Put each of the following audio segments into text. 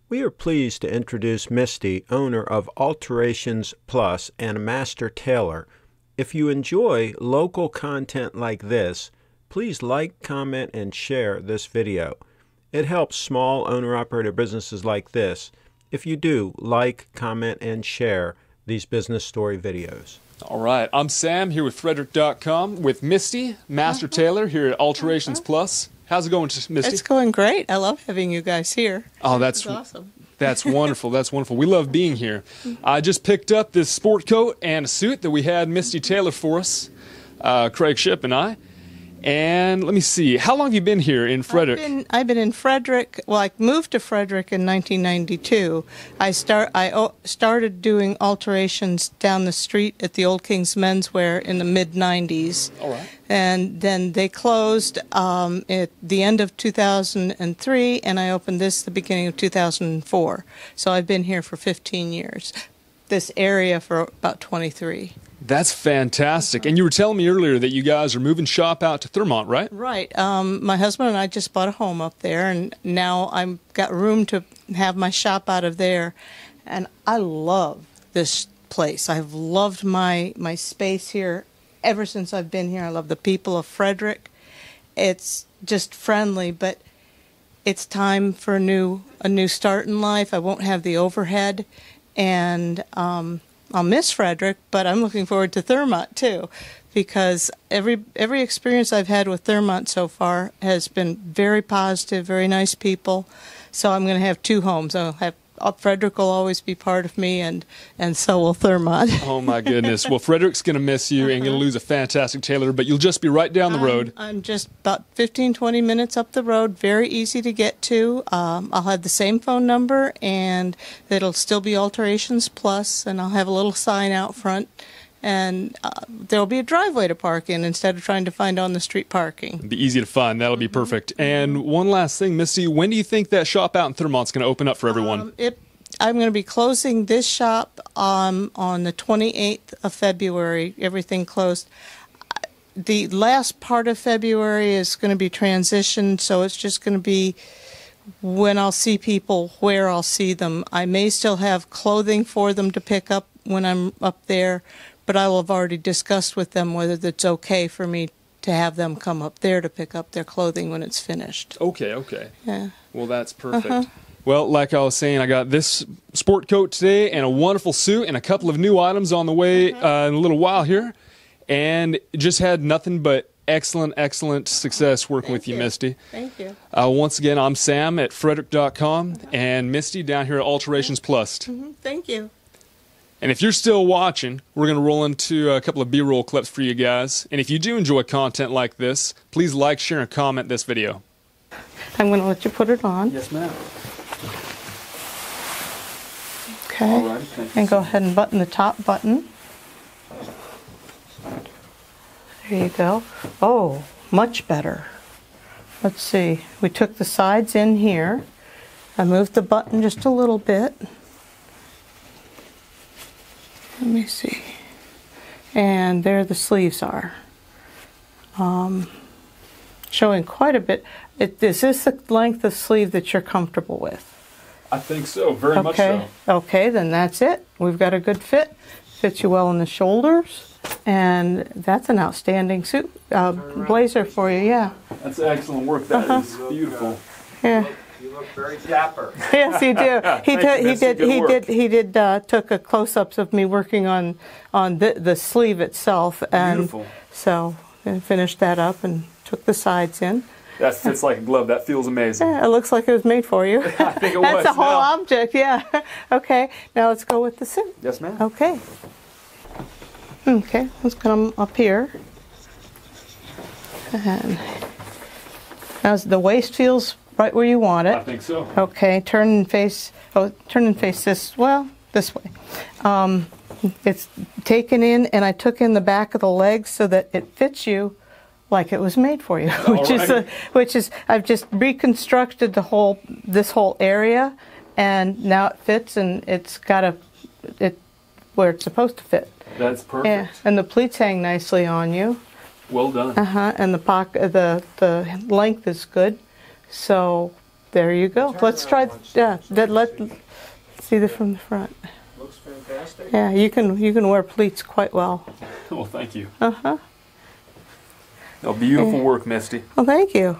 We are pleased to introduce Misty, owner of Alterations Plus and Master Tailor. If you enjoy local content like this, please like, comment, and share this video. It helps small owner-operator businesses like this if you do like, comment, and share these business story videos. All right, I'm Sam here with CraigShipp.com with Misty, Master Tailor here at Alterations Plus. How's it going, Misty? It's going great. I love having you guys here. Oh, that's awesome. That's wonderful. That's wonderful. We love being here. I just picked up this sport coat and a suit that we had Misty tailor for us, CraigShipp and I. And let me see. How long have you been here in Frederick? I've been in Frederick. Well, I moved to Frederick in 1992. I started doing alterations down the street at the Old King's Menswear in the mid-90s. All right. And then they closed at the end of 2003, and I opened this the beginning of 2004. So I've been here for 15 years. This area for about 23. That's fantastic. And you were telling me earlier that you guys are moving shop out to Thurmont, right? Right. My husband and I just bought a home up there, and now I've got room to have my shop out of there. And I love this place. I've loved my space here ever since I've been here. I love the people of Frederick. It's just friendly, but it's time for a new start in life. I won't have the overhead, and I'll miss Frederick, but I'm looking forward to Thurmont too, because every experience I've had with Thurmont so far has been very positive, very nice people. So I'm going to have two homes. Frederick will always be part of me, and so will Thurmont. Oh my goodness. Well, Frederick's going to miss you and going to lose a fantastic tailor, but you'll just be right down the road. I'm just about 15-20 minutes up the road, very easy to get to. I'll have the same phone number, and it'll still be Alterations Plus, and I'll have a little sign out front, and there'll be a driveway to park in instead of trying to find on the street parking. It'll be easy to find. That'll be perfect. And one last thing, Misty, when do you think that shop out in Thurmont's going to open up for everyone? I'm going to be closing this shop on the 28th of February. Everything closed. The last part of February is going to be transitioned, so it's just going to be when I'll see people, where I'll see them. I may still have clothing for them to pick up when I'm up there, but I will have already discussed with them whether it's okay for me to have them come up there to pick up their clothing when it's finished. Okay. Yeah. Well, that's perfect. Well, like I was saying, I got this sport coat today and a wonderful suit and a couple of new items on the way in a little while here. And just had nothing but excellent success working with you, Misty. Thank you. Once again, I'm Sam at CraigShipp.com and Misty down here at Alterations Plus. Thank you. And if you're still watching, we're going to roll into a couple of B-roll clips for you guys. And if you do enjoy content like this, please like, share, and comment this video. I'm going to let you put it on. Yes, ma'am. Okay. All right, and go ahead and button the top button. There you go. Oh, much better. Let's see. We took the sides in here. I moved the button just a little bit. Let me see. And there the sleeves are. Showing quite a bit. Is this the length of sleeve that you're comfortable with? I think so, very much so. Okay, then that's it. We've got a good fit. Fits you well in the shoulders, and that's an outstanding suit blazer for you. Yeah. That's excellent work. That is beautiful. Yeah. You look very dapper. Yes, you do. He did. Took a close-ups of me working on the sleeve itself, and beautiful. So I finished that up and took the sides in. That fits like a glove. That feels amazing. Yeah, it looks like it was made for you. I think it was. That's the whole object, yeah. Okay, now let's go with the suit. Yes, ma'am. Okay. Okay, let's come up here. And now the waist feels right where you want it. I think so. Okay, turn and face this, well, this way. It's taken in, and I took in the back of the legs so that it fits you like it was made for you, which is I've just reconstructed this whole area, and now it fits, and it's got where it's supposed to fit. That's perfect. Yeah, and the pleats hang nicely on you. Well done. And the length is good, so There you go. Let's try. Yeah, let's see the from the front. Looks fantastic. Yeah, you can wear pleats quite well. Well, thank you. Uh-huh. Oh, beautiful work, Misty. Well, thank you.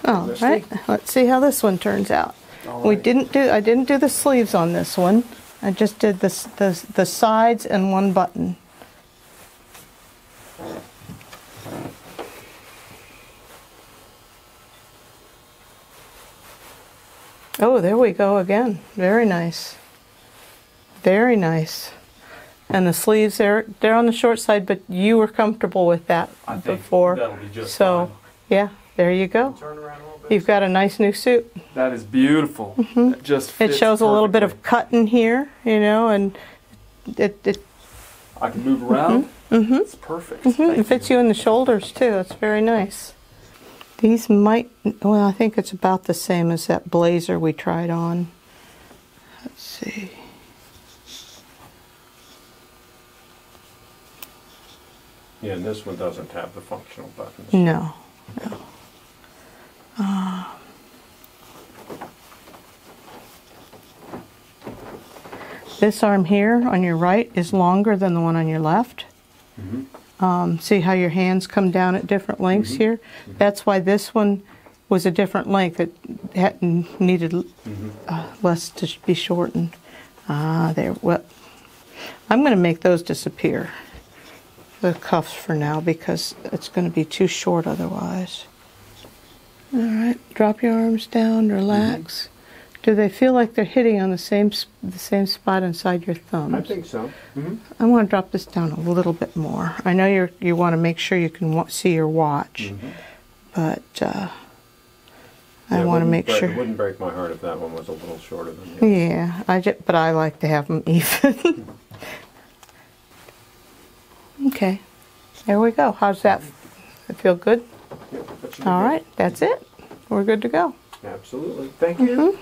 All Misty? right, let's see how this one turns out. All I right. didn't do the sleeves on this one. I just did the sides and one button. Oh, there we go again. Very nice. Very nice. And the sleeves, they're on the short side, but you were comfortable with that I think before. that'll be just So, fine. yeah, there you go. Turn around a little bit. You've got a nice new suit. That is beautiful. It just It fits shows a little bit of perfectly. cut in here, you know, and it I can move around. It's perfect. Thank it fits you in the shoulders too. That's very nice. These might, well, I think it's about the same as that blazer we tried on. Let's see. Yeah, and this one doesn't have the functional buttons. No. This arm here on your right is longer than the one on your left. See how your hands come down at different lengths here? That's why this one was a different length. It needed less to be shortened. There. Well, I'm going to make those disappear, the cuffs for now, because it's going to be too short otherwise. All right, drop your arms down, relax. Do they feel like they're hitting on the same spot inside your thumbs? I think so. I want to drop this down a little bit more. I know you want to make sure you can see your watch, but I want to make sure. It wouldn't break my heart if that one was a little shorter than the other. Yeah, but I like to have them even. Okay, there we go. How's that? It feel good? Yeah, that should be All good. right, that's it. We're good to go. Absolutely. Thank you.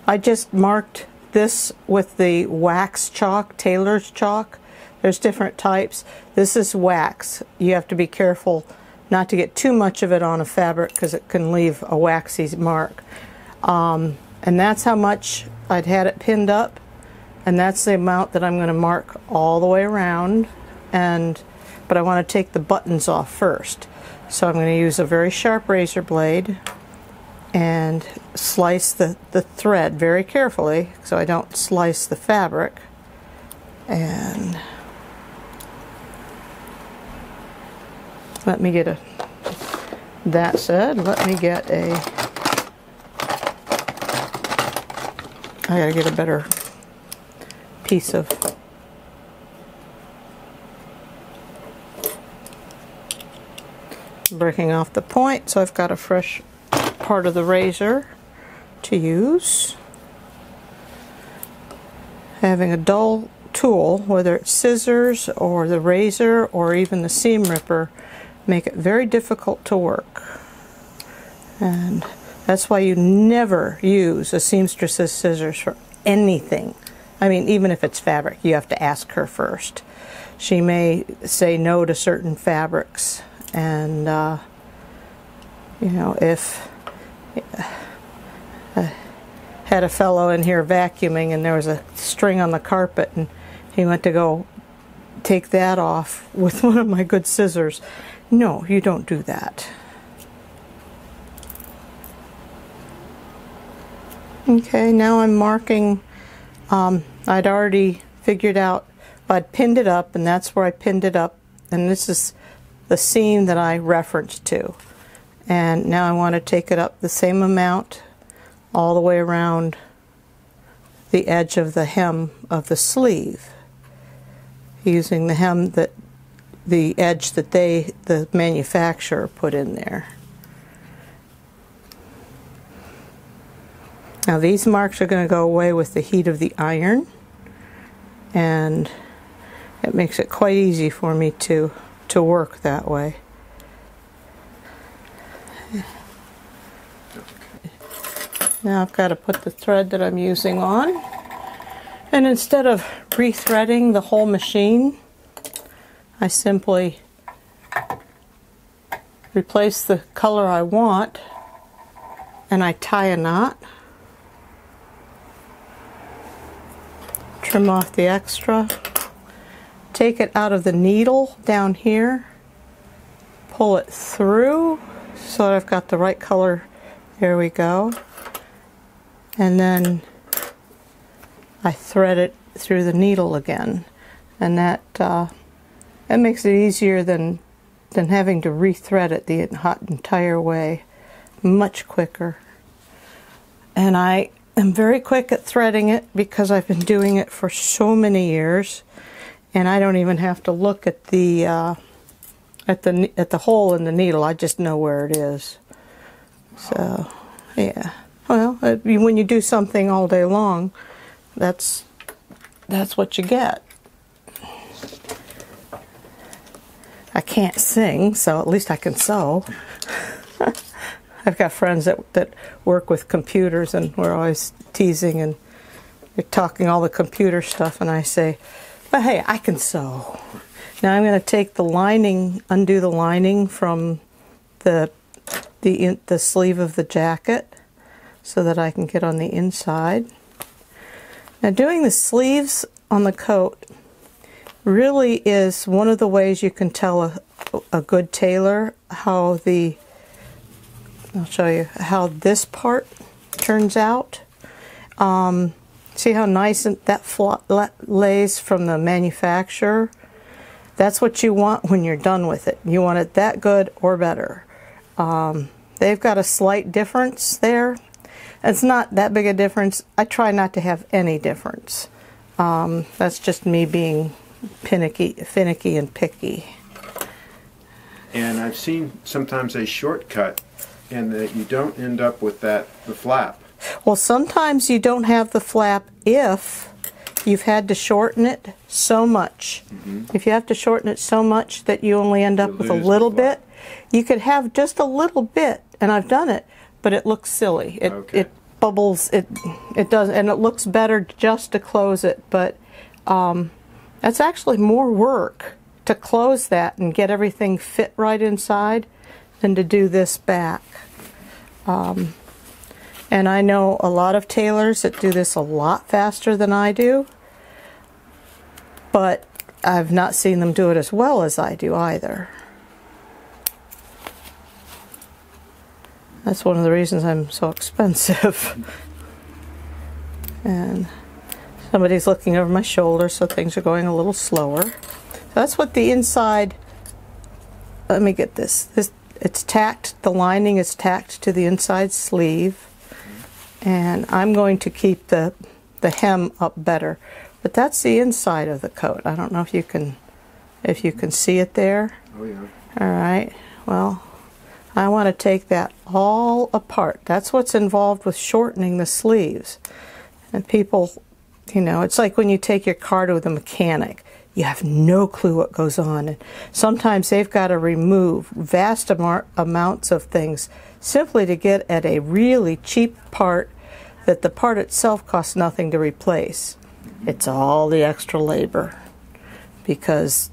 I just marked this with the wax chalk, Tailor's chalk. There's different types. This is wax. You have to be careful not to get too much of it on a fabric because it can leave a waxy mark. And that's how much I'd had it pinned up. And that's the amount that I'm going to mark all the way around. But I want to take the buttons off first. So I'm going to use a very sharp razor blade and slice the thread very carefully so I don't slice the fabric. And let me get that said, let me get I gotta get a better piece of breaking off the point, so I've got a fresh part of the razor to use. Having a dull tool, whether it's scissors or the razor or even the seam ripper, make it very difficult to work. And that's why you never use a seamstress's scissors for anything. I mean, even if it's fabric, you have to ask her first. She may say no to certain fabrics, and you know, if had a fellow in here vacuuming and there was a string on the carpet and he went to go take that off with one of my good scissors. No, you don't do that. Okay, now I'm marking. I'd already figured out, I'd pinned it up, and that's where I pinned it up, and this is the seam that I referenced to. And now I want to take it up the same amount all the way around the edge of the hem of the sleeve, using the hem that the edge that the manufacturer put in there. Now these marks are going to go away with the heat of the iron, and it makes it quite easy for me to work that way. Now I've got to put the thread that I'm using on, and instead of rethreading the whole machine, I simply replace the color I want and I tie a knot. Trim off the extra. Take it out of the needle down here. Pull it through so that I've got the right color. There we go. And then I thread it through the needle again. And that makes it easier than having to rethread it the entire way. Much quicker. And I am very quick at threading it because I've been doing it for so many years, and I don't even have to look at the hole in the needle. I just know where it is. So yeah, well, when you do something all day long, that's what you get. I can't sing, so at least I can sew. I've got friends that work with computers, and we're always teasing, and they're talking all the computer stuff, and I say, but hey, I can sew. Now I'm going to take the lining, undo the lining from the sleeve of the jacket so that I can get on the inside. Now doing the sleeves on the coat really is one of the ways you can tell a good tailor how I'll show you how this part turns out. See how nice that lays from the manufacturer? That's what you want when you're done with it. You want it that good or better. They've got a slight difference there. It's not that big a difference. I try not to have any difference. That's just me being finicky and picky. And I've seen sometimes a shortcut, and that you don't end up with the flap. Well, sometimes you don't have the flap if you've had to shorten it so much. If you have to shorten it so much that you only end up with a little bit, you could have just a little bit, and I've done it, but it looks silly. It bubbles, it does, and it looks better just to close it, but that's actually more work to close that and get everything fit right inside than to do this back. And I know a lot of tailors that do this a lot faster than I do, but I've not seen them do it as well as I do either. That's one of the reasons I'm so expensive. And somebody's looking over my shoulder, so things are going a little slower. So that's what the inside, let me get this. It's tacked, the lining is tacked to the inside sleeve, and I'm going to keep the hem up better. But that's the inside of the coat. I don't know if you can see it there. Oh yeah. All right. Well, I want to take that all apart. That's what's involved with shortening the sleeves. And people, it's like when you take your car to the mechanic. You have no clue what goes on. And sometimes they've got to remove vast amounts of things simply to get at a really cheap part that the part itself costs nothing to replace. It's all the extra labor because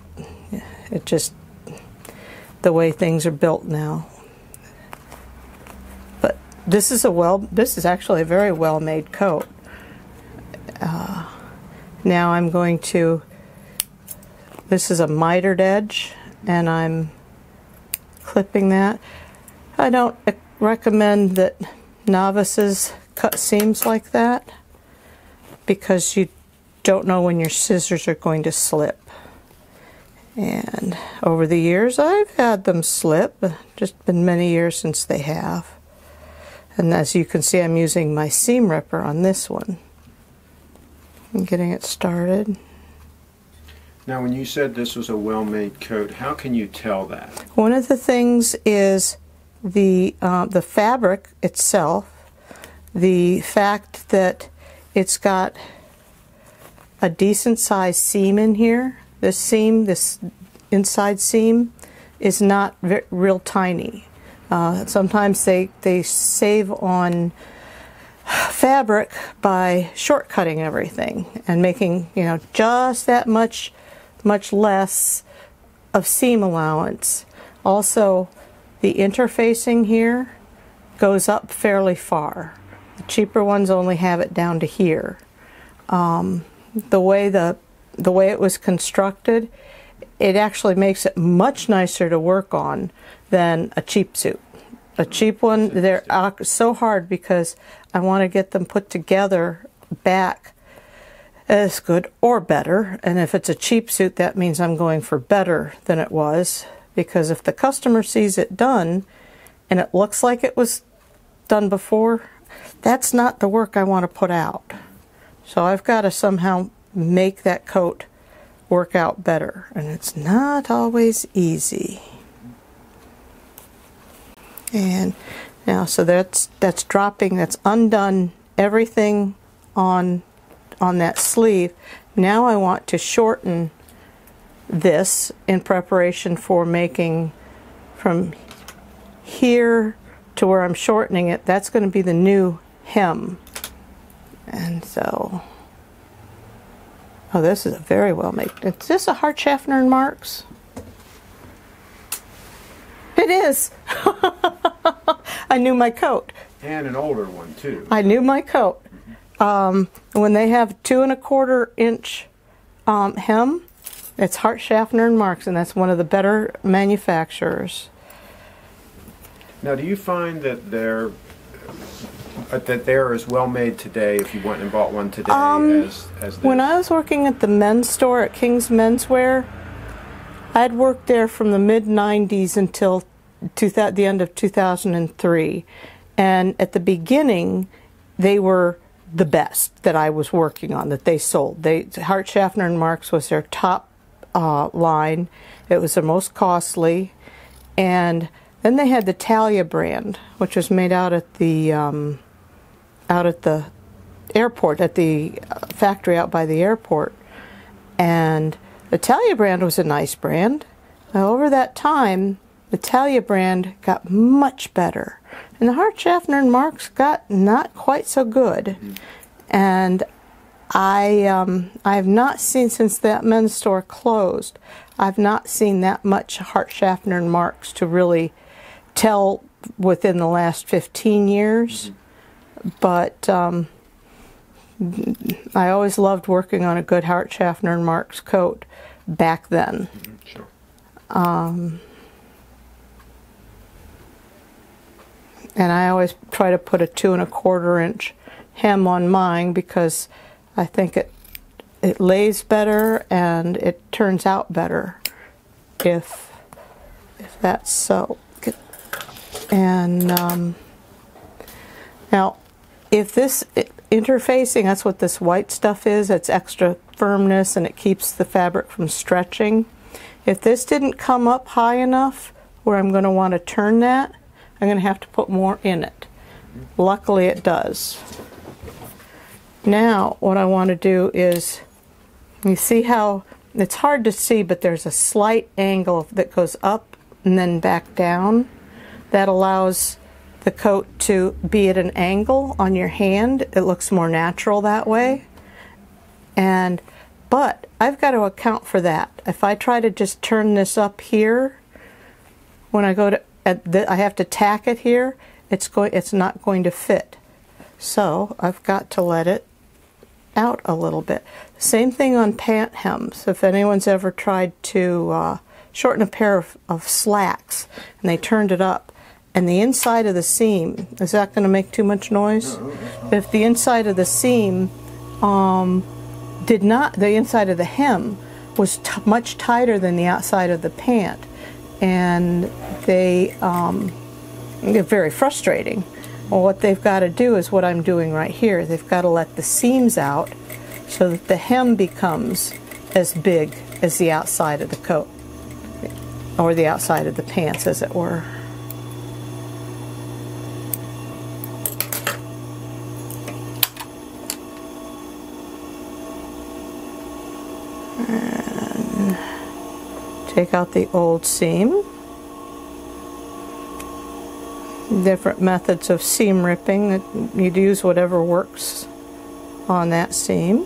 it just, the way things are built now. But this is actually a very well-made coat. Now I'm going to, this is a mitered edge, and I'm clipping that. I don't recommend that novices cut seams like that because you don't know when your scissors are going to slip. And over the years I've had them slip, just been many years since they have. And as you can see, I'm using my seam ripper on this one. I'm getting it started. Now, when you said this was a well-made coat, how can you tell that? One of the things is the fabric itself, the fact that it's got a decent sized seam in here. This inside seam, is not real tiny. Sometimes they save on fabric by shortcutting everything and making just that much less of seam allowance. Also, the interfacing here goes up fairly far. The cheaper ones only have it down to here. The way it was constructed, it actually makes it much nicer to work on than a cheap suit. A cheap one, they're so hard because I want to get them put together back as good or better. And if it's a cheap suit, that means I'm going for better than it was. Because if the customer sees it done and it looks like it was done before, that's not the work I want to put out. So I've got to somehow make that coat work out better. And it's not always easy. And now, so that's dropping, that's undone everything on that sleeve. Now I want to shorten this in preparation for making from here to where I'm shortening it. That's going to be the new hem. And so, oh, this is a very well made. Is this a Hart Schaffner and Marks? It is. I knew my coat. And an older one too. I knew my coat. When they have 2 1/4 inch hem, it's Hart Schaffner and Marks, and that's one of the better manufacturers. Now, do you find that they're as well made today if you went and bought one today as this? When I was working at the men's store at King's Menswear, I'd worked there from the mid-90s until the end of 2003. And at the beginning, they were the best that I was working on, that they sold. Hart Schaffner and Marks was their top line. It was the most costly. And then they had the Talia brand, which was made out at the airport, at the factory out by the airport. And the Talia brand was a nice brand. Now, over that time, the Talia brand got much better. And the Hart Schaffner and Marks got not quite so good. And I have not seen, since that men's store closed, I've not seen that much Hart Schaffner and Marks to really tell within the last 15 years. But I always loved working on a good Hart Schaffner and Marks coat back then. Sure. And I always try to put a 2 1/4 inch hem on mine because I think it lays better and it turns out better if that's so. And now, if this interfacing, that's what this white stuff is. It's extra firmness and it keeps the fabric from stretching. If this didn't come up high enough where I'm going to want to turn that, I'm going to have to put more in it. Luckily it does. Now what I want to do is, you see how it's hard to see, but there's a slight angle that goes up and then back down. That allows the coat to be at an angle on your hand. It looks more natural that way. But I've got to account for that. If I try to just turn this up here, when I go to I have to tack it here, it's not going to fit. So I've got to let it out a little bit. Same thing on pant hems. If anyone's ever tried to shorten a pair of slacks and they turned it up, and the inside of the seam, is that going to make too much noise? No. If the inside of the seam the inside of the hem was much tighter than the outside of the pant, and they're very frustrating. Well, what they've got to do is what I'm doing right here. They've got to let the seams out so that the hem becomes as big as the outside of the coat, or the outside of the pants, as it were. And take out the old seam. Different methods of seam ripping, that you'd use whatever works on that seam.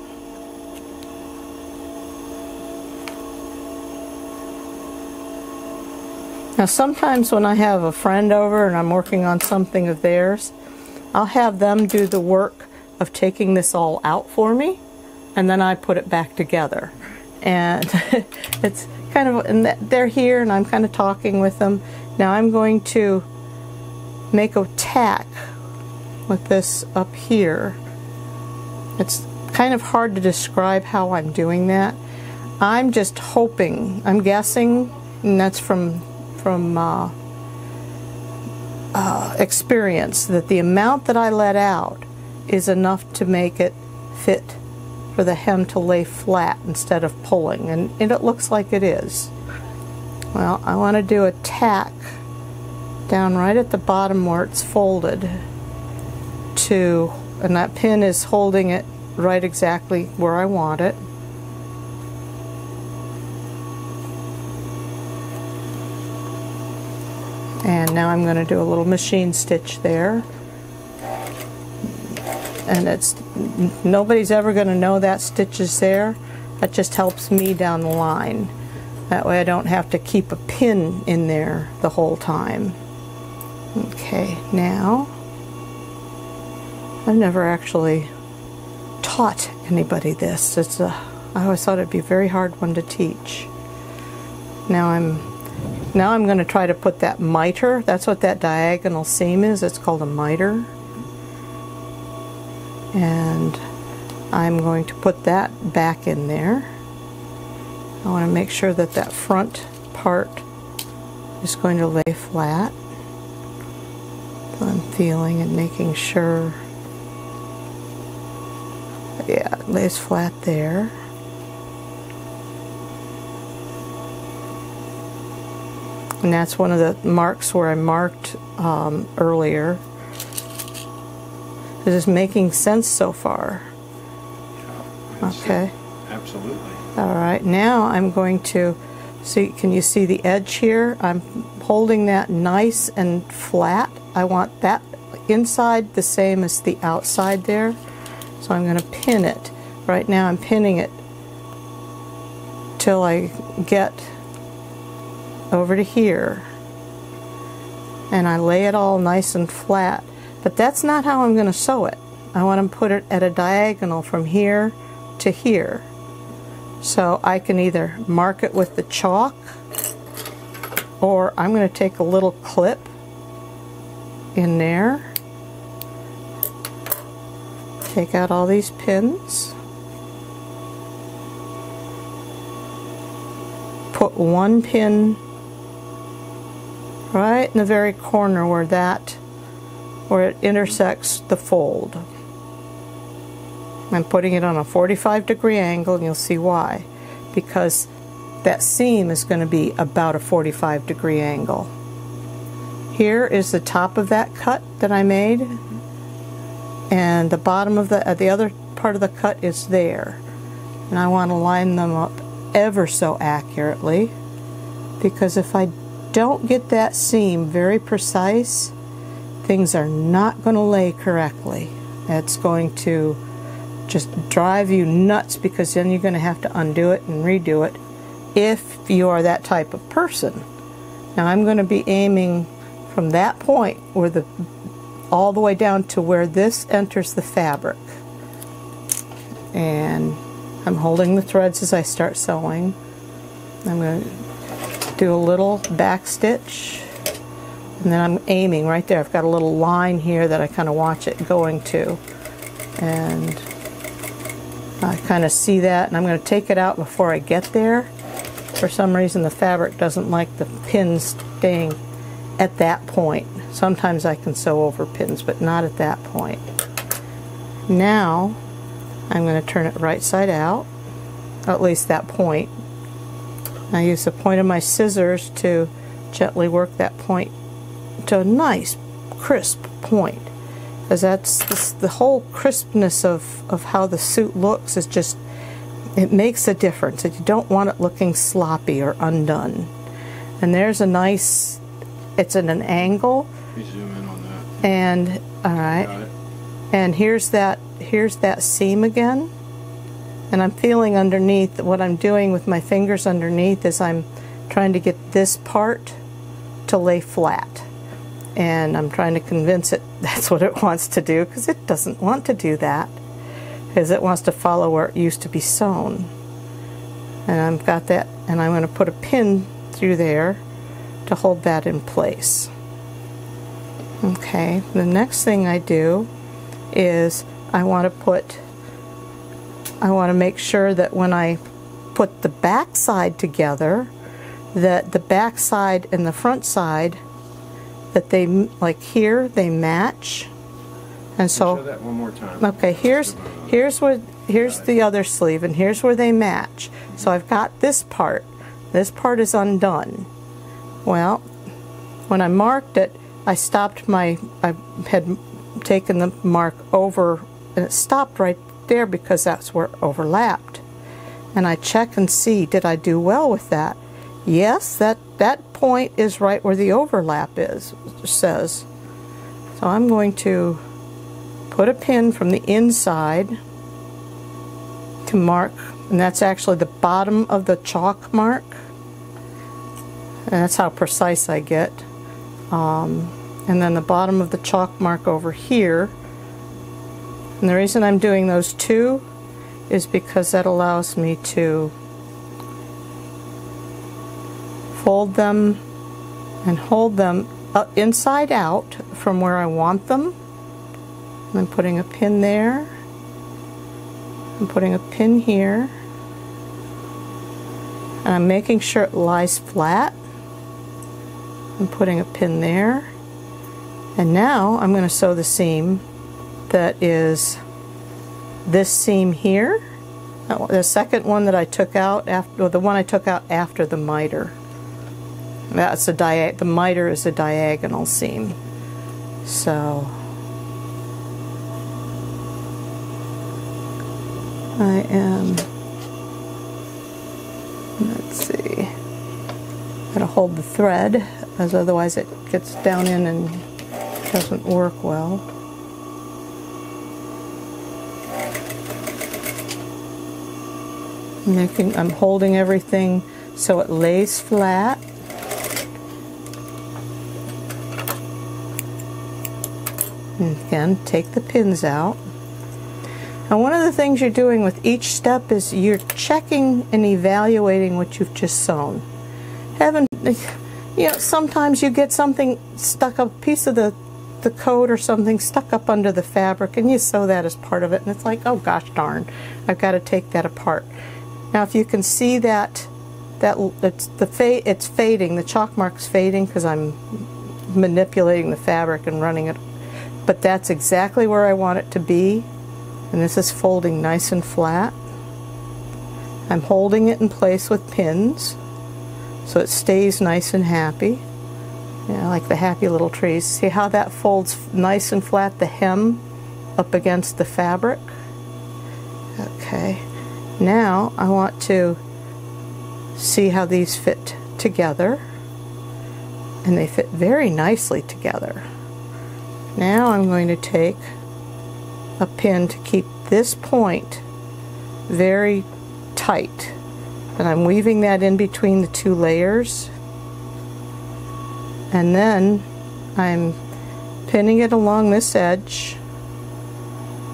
Now sometimes when I have a friend over and I'm working on something of theirs, I'll have them do the work of taking this all out for me, and then I put it back together. And it's kind of, and they're here and I'm kind of talking with them. Now I'm going to make a tack with this up here. It's kind of hard to describe how I'm doing that. I'm just hoping, I'm guessing, and that's from experience, that the amount that I let out is enough to make it fit for the hem to lay flat instead of pulling, and it looks like it is. Well, I want to do a tack down right at the bottom where it's folded to, and that pin is holding it right exactly where I want it. And now I'm going to do a little machine stitch there. And it's, nobody's ever going to know that stitch is there. That just helps me down the line. That way I don't have to keep a pin in there the whole time. Okay, now, I've never actually taught anybody this. I always thought it'd be a very hard one to teach. Now I'm going to try to put that miter. That's what that diagonal seam is. It's called a miter. And I'm going to put that back in there. I want to make sure that that front part is going to lay flat. So I'm feeling and making sure, yeah, it lays flat there. And that's one of the marks where I marked earlier. Is this making sense so far? Okay. Absolutely. All right, now I'm going to see, can you see the edge here? I'm holding that nice and flat. I want that inside the same as the outside there. So I'm going to pin it. Right now I'm pinning it till I get over to here, and I lay it all nice and flat. But that's not how I'm going to sew it. I want to put it at a diagonal from here to here. So I can either mark it with the chalk, or I'm going to take a little clip in there, take out all these pins, put one pin right in the very corner where it intersects the fold. I'm putting it on a 45-degree angle, and you'll see why. Because that seam is going to be about a 45-degree angle. Here is the top of that cut that I made, and the bottom of the other part of the cut is there. And I want to line them up ever so accurately, because if I don't get that seam very precise, things are not going to lay correctly. It's going to just drive you nuts, because then you're going to have to undo it and redo it if you are that type of person. Now I'm going to be aiming from that point where all the way down to where this enters the fabric. And I'm holding the threads as I start sewing. I'm going to do a little back stitch, and then I'm aiming right there. I've got a little line here that I kind of watch it going to, and I kind of see that, and I'm going to take it out before I get there. For some reason the fabric doesn't like the pins staying at that point. Sometimes I can sew over pins, but not at that point. Now I'm going to turn it right side out, at least that point. I use the point of my scissors to gently work that point to a nice crisp point, because that's the whole crispness of how the suit looks is just, it makes a difference. You don't want it looking sloppy or undone. And there's a nice, it's at an angle. Let me zoom in on that. And all right, and here's that seam again. And I'm feeling underneath. What I'm doing with my fingers underneath is I'm trying to get this part to lay flat. And I'm trying to convince it that's what it wants to do, because it doesn't want to do that, because it wants to follow where it used to be sewn. And I've got that, and I'm going to put a pin through there to hold that in place. Okay, the next thing I do is I want to make sure that when I put the back side together, that the back side and the front side, that they, like here, they match. And so, show that one more time. Okay, here's the other sleeve, and here's where they match. So I've got this part. This part is undone. Well, when I marked it, I had taken the mark over, and it stopped right there because that's where it overlapped. And I check and see, did I do well with that? Yes, that point is right where the overlap says. So I'm going to put a pin from the inside to mark, and that's actually the bottom of the chalk mark. And that's how precise I get. And then the bottom of the chalk mark over here. And the reason I'm doing those two is because that allows me to fold them and hold them inside out from where I want them. And I'm putting a pin there. I'm putting a pin here. And I'm making sure it lies flat. I'm putting a pin there. And now I'm going to sew the seam that is this seam here. The second one that I took out after, or the one I took out after the miter. That's the miter is a diagonal seam. So I am, let's see, gotta hold the thread, as otherwise it gets down in and doesn't work well. I'm holding everything so it lays flat. And again, take the pins out. And one of the things you're doing with each step is you're checking and evaluating what you've just sewn. Sometimes you get something stuck up, a piece of the coat or something stuck up under the fabric, and you sew that as part of it, and it's like, oh gosh darn, I've got to take that apart. Now if you can see that it's fading, the chalk mark's fading because I'm manipulating the fabric and running it, but that's exactly where I want it to be. And this is folding nice and flat. I'm holding it in place with pins so it stays nice and happy. Like the happy little trees. See how that folds nice and flat, the hem up against the fabric? Okay. Now I want to see how these fit together. And they fit very nicely together. Now I'm going to take a pin to keep this point very tight, and I'm weaving that in between the two layers, and then I'm pinning it along this edge.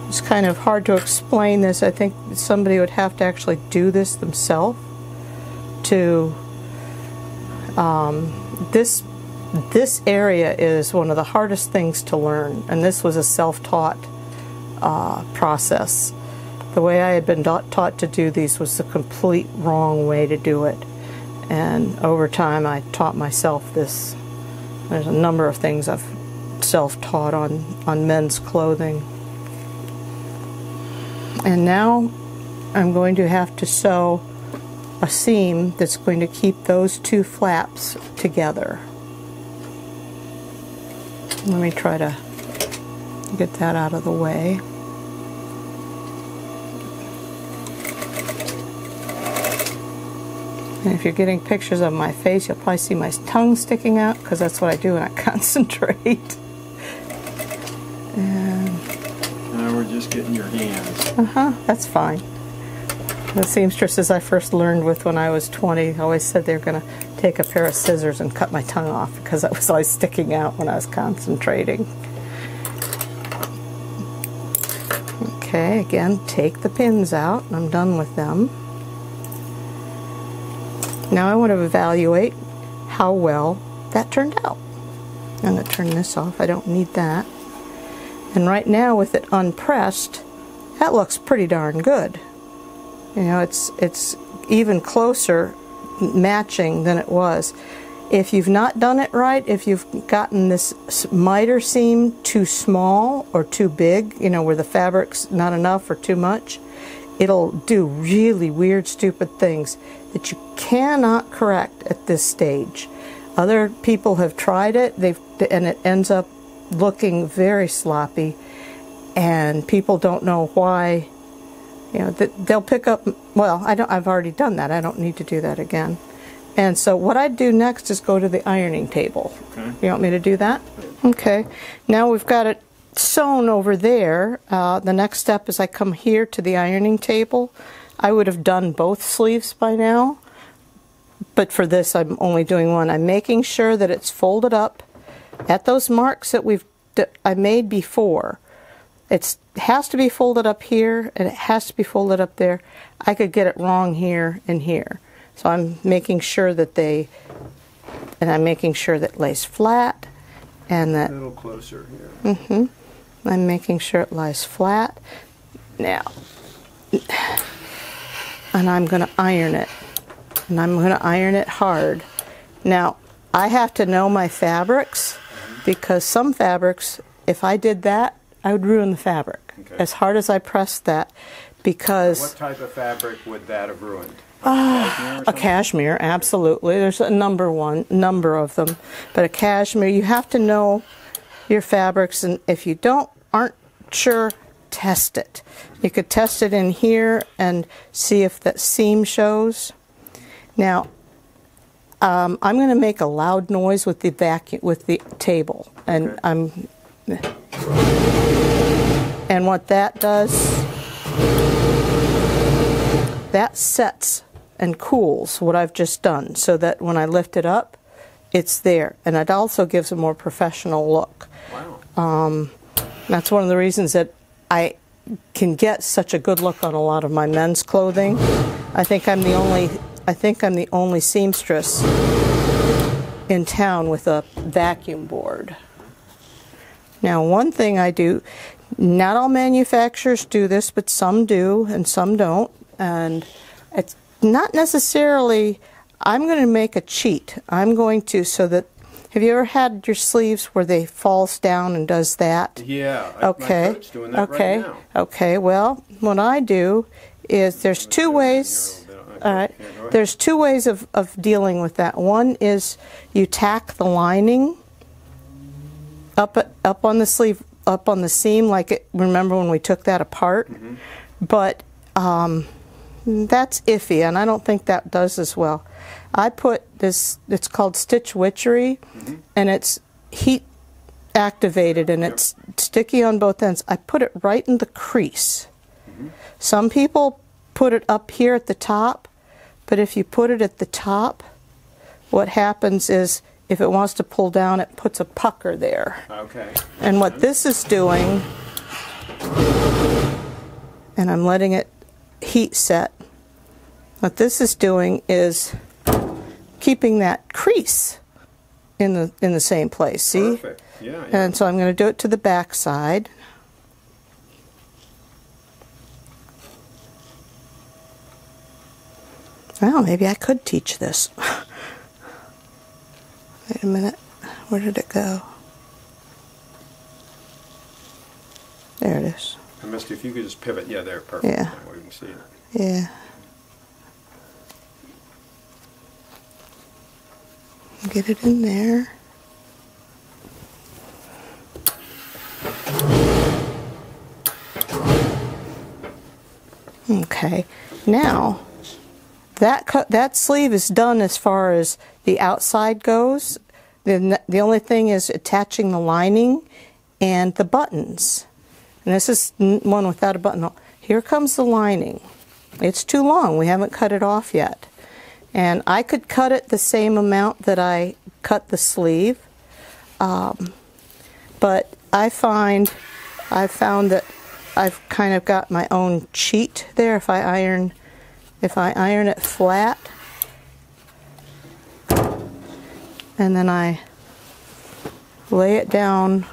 It's kind of hard to explain this. I think somebody would have to actually do this themselves to this area is one of the hardest things to learn, and this was a self-taught process. The way I had been taught to do these was the complete wrong way to do it, and over time I taught myself this. There's a number of things I've self-taught on men's clothing. And now I'm going to have to sew a seam that's going to keep those two flaps together. Let me try to get that out of the way. And if you're getting pictures of my face, you'll probably see my tongue sticking out, because that's what I do when I concentrate. And now we're just getting your hands. That's fine. The seamstresses I first learned with when I was 20 always said they were going to take a pair of scissors and cut my tongue off because it was always sticking out when I was concentrating. Okay, again, take the pins out, and I'm done with them. Now I want to evaluate how well that turned out. I'm going to turn this off. I don't need that. And right now, with it unpressed, that looks pretty darn good. You know, it's even closer matching than it was. If you've not done it right, if you've gotten this miter seam too small or too big, you know, where the fabric's not enough or too much, it'll do really weird, stupid things that you cannot correct at this stage. Other people have tried it, and it ends up looking very sloppy, and people don't know why. You know, they'll pick up. Well, I've already done that. I don't need to do that again. And so what I'd do next is go to the ironing table. Okay. You want me to do that? Okay. Now we've got it sewn over there. The next step is I come here to the ironing table. I would have done both sleeves by now, but for this I'm only doing one. I'm making sure that it's folded up at those marks that I made before. It has to be folded up here, and it has to be folded up there. I could get it wrong here and here. So I'm making sure that I'm making sure that it lays flat, and that... A little closer here. I'm making sure it lies flat. Now, and I'm going to iron it. And I'm going to iron it hard. Now, I have to know my fabrics, because some fabrics, if I did that, I would ruin the fabric. Okay. As hard as I pressed that, because... What type of fabric would that have ruined? A cashmere, absolutely. There's a number of them. But a cashmere, you have to know your fabrics, and if you aren't sure, test it. You could test it in here and see if that seam shows. Now, I'm going to make a loud noise with the table, and okay. And what that does, that sets and cools what I've just done, so that when I lift it up, it's there, and it also gives a more professional look. Wow. That's one of the reasons that I can get such a good look on a lot of my men's clothing. I think I'm the only seamstress in town with a vacuum board. Now, one thing I do, not all manufacturers do this, but some do and some don't, and it's not necessarily, I'm going to make a cheat. I'm going to, so that, have you ever had your sleeves where they falls down and does that? Yeah, okay. My coat's doing that right now. Okay, well, what I do is there's two ways. All right, there's two ways of dealing with that. One is you tack the lining up on the sleeve, up on the seam, like it, remember when we took that apart? But that's iffy, and I don't think that does as well. I put this, it's called stitch witchery, and it's heat activated, and it's sticky on both ends. I put it right in the crease. Some people put it up here at the top, but if you put it at the top, what happens is if it wants to pull down, it puts a pucker there. Okay. And what this is doing, and I'm letting it heat set, what this is doing is keeping that crease in the same place. See? Perfect. Yeah. And so I'm going to do it to the back side. Well, maybe I could teach this. Wait a minute. Where did it go? There it is. Misty, if you could just pivot. Yeah, there. Perfect. Yeah. That way we can see it. Yeah. Get it in there. Okay. Now, that sleeve is done as far as the outside goes. The only thing is attaching the lining and the buttons. And this is one without a button. Here comes the lining. It's too long. We haven't cut it off yet. And I could cut it the same amount that I cut the sleeve, but I found that I've kind of got my own cheat there. If I iron it flat, and then I lay it down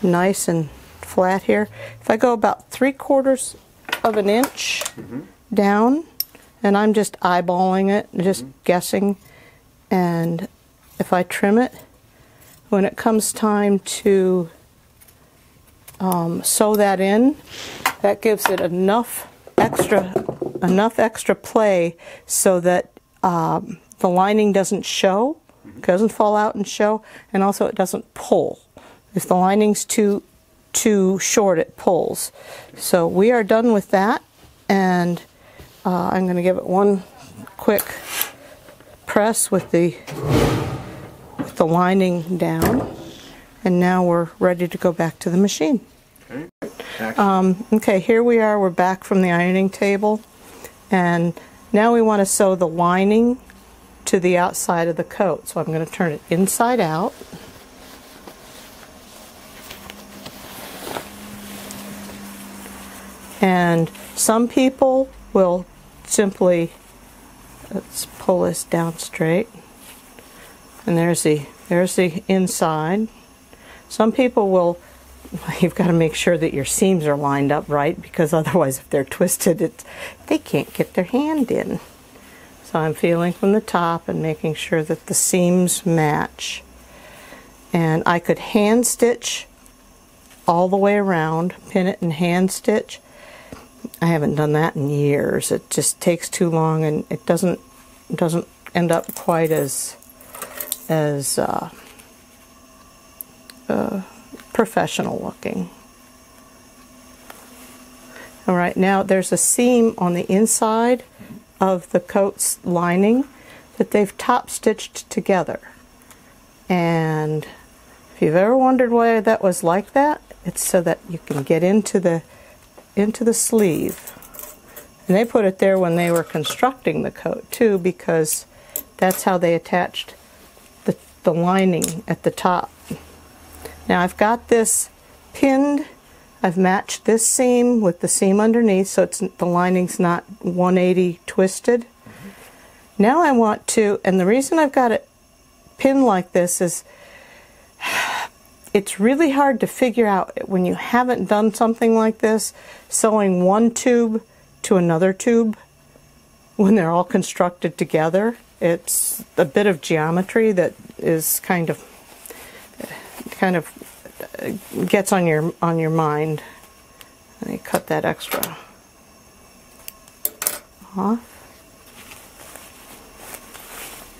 nice and flat here. If I go about 3/4 of an inch down, and I'm just eyeballing it, just guessing, and if I trim it, when it comes time to sew that in, that gives it enough extra play so that the lining doesn't show, doesn't fall out and show, and also it doesn't pull. If the lining's too short, it pulls. So we are done with that, and I'm going to give it one quick press with the lining down, and now we're ready to go back to the machine. Okay, here we are. We're back from the ironing table, and now we want to sew the lining to the outside of the coat. So I'm going to turn it inside out. And some people will simply, let's pull this down straight, and there's the inside. Some people will, you've got to make sure that your seams are lined up right, because otherwise if they're twisted, they can't get their hand in. So I'm feeling from the top and making sure that the seams match. And I could hand stitch all the way around, pin it and hand stitch. I haven't done that in years. It just takes too long, and it doesn't end up quite as professional looking. All right, now there's a seam on the inside of the coat's lining that they've top stitched together. And if you've ever wondered why that was like that, it's so that you can get into the sleeve. And they put it there when they were constructing the coat too, because that's how they attached the lining at the top. Now I've got this pinned. I've matched this seam with the seam underneath, so the lining's not 180 twisted. Now I want to, and the reason I've got it pinned like this is it's really hard to figure out when you haven't done something like this, sewing one tube to another tube when they're all constructed together. It's a bit of geometry that is kind of gets on your mind. Let me cut that extra off.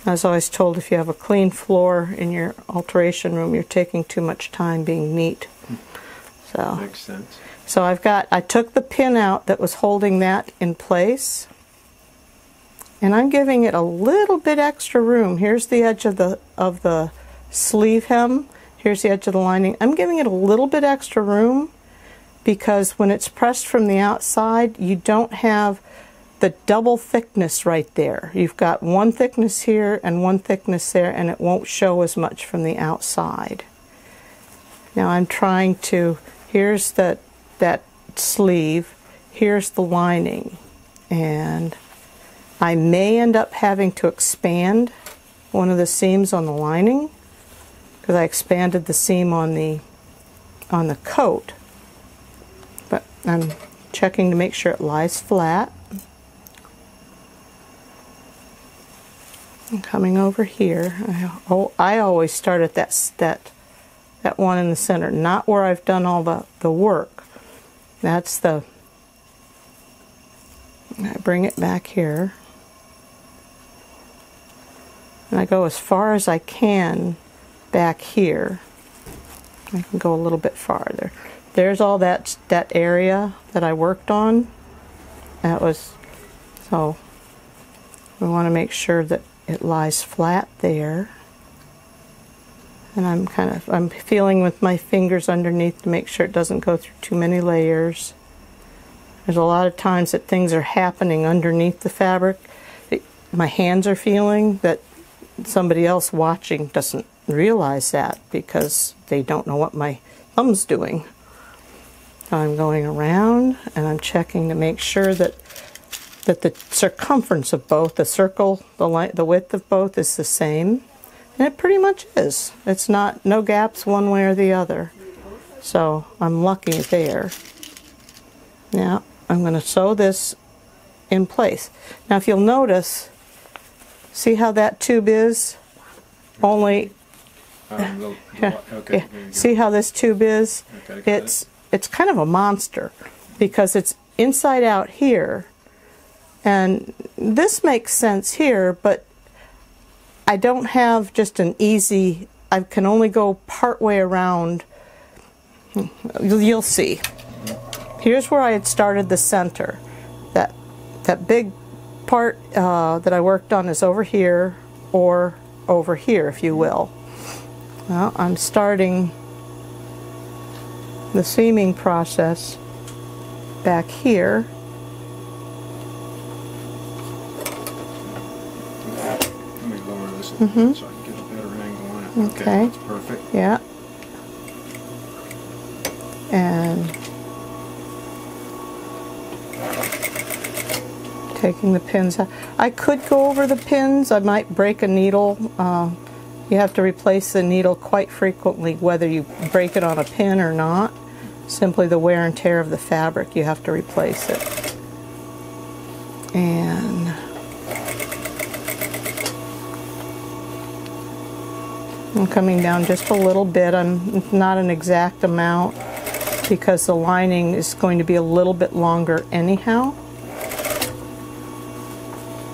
I was always told if you have a clean floor in your alteration room, you're taking too much time being neat. So makes sense. So I took the pin out that was holding that in place, and I'm giving it a little bit extra room. Here's the edge of the sleeve hem. Here's the edge of the lining. I'm giving it a little bit extra room because when it's pressed from the outside, you don't have the double thickness right there. You've got one thickness here and one thickness there, and it won't show as much from the outside. Now I'm trying to, here's that sleeve, here's the lining, and I may end up having to expand one of the seams on the lining because I expanded the seam on the coat, but I'm checking to make sure it lies flat. I'm coming over here. I always start at that one in the center, not where I've done all the work. That's I bring it back here, and I go as far as I can back here. I can go a little bit farther. There's all that area that I worked on. So we want to make sure that it lies flat there. And I'm feeling with my fingers underneath to make sure it doesn't go through too many layers. There's a lot of times that things are happening underneath the fabric. my hands are feeling, that somebody else watching doesn't realize that because they don't know what my thumb's doing. I'm going around and I'm checking to make sure that the circumference of both, the circle, the width of both is the same. And it pretty much is. It's not, no gaps one way or the other. So I'm lucky there. Now I'm going to sew this in place. Now if you'll notice, see how that tube is? Only, Okay. see how this tube is? Okay, It's kind of a monster because it's inside out here. And this makes sense here, but I don't have just an easy, I can only go part way around. You'll see. Here's where I had started the center. That big part that I worked on is over here, or over here, if you will. Well, I'm starting the seaming process back here. Let me lower this a little bit so I can get a better angle on it. Okay. That's perfect. Yeah. And taking the pins out. I could go over the pins. I might break a needle. You have to replace the needle quite frequently, whether you break it on a pin or not. Simply the wear and tear of the fabric, you have to replace it. And I'm coming down just a little bit. I'm not an exact amount because the lining is going to be a little bit longer anyhow.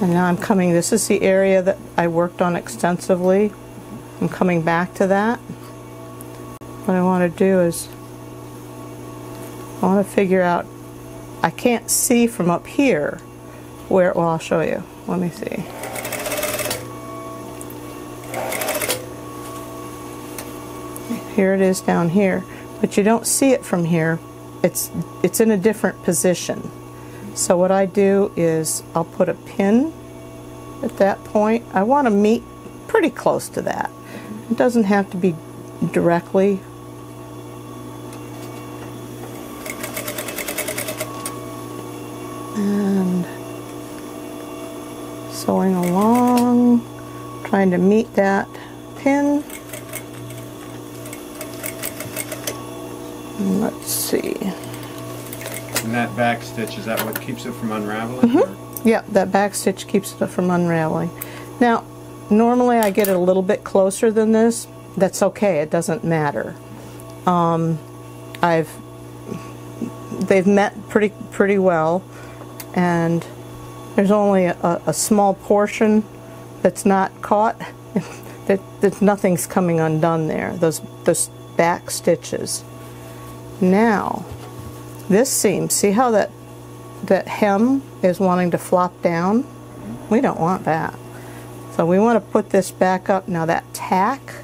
And now I'm coming, this is the area that I worked on extensively. I'm coming back to that. What I want to do is, I want to figure out, I can't see from up here where, well, I'll show you. Let me see. Here it is down here, but you don't see it from here. It's in a different position. So what I do is I'll put a pin at that point. I want to meet pretty close to that. It doesn't have to be directly. And sewing along, trying to meet that pin. And let's see. And that back stitch, is that what keeps it from unraveling? Mm-hmm. Yeah, that back stitch keeps it from unraveling. Now, normally I get it a little bit closer than this. That's okay, it doesn't matter. They've met pretty well, and there's only a small portion that's not caught. that nothing's coming undone there. Those back stitches. Now, this seam, see how that hem is wanting to flop down? We don't want that. So we want to put this back up. Now that tack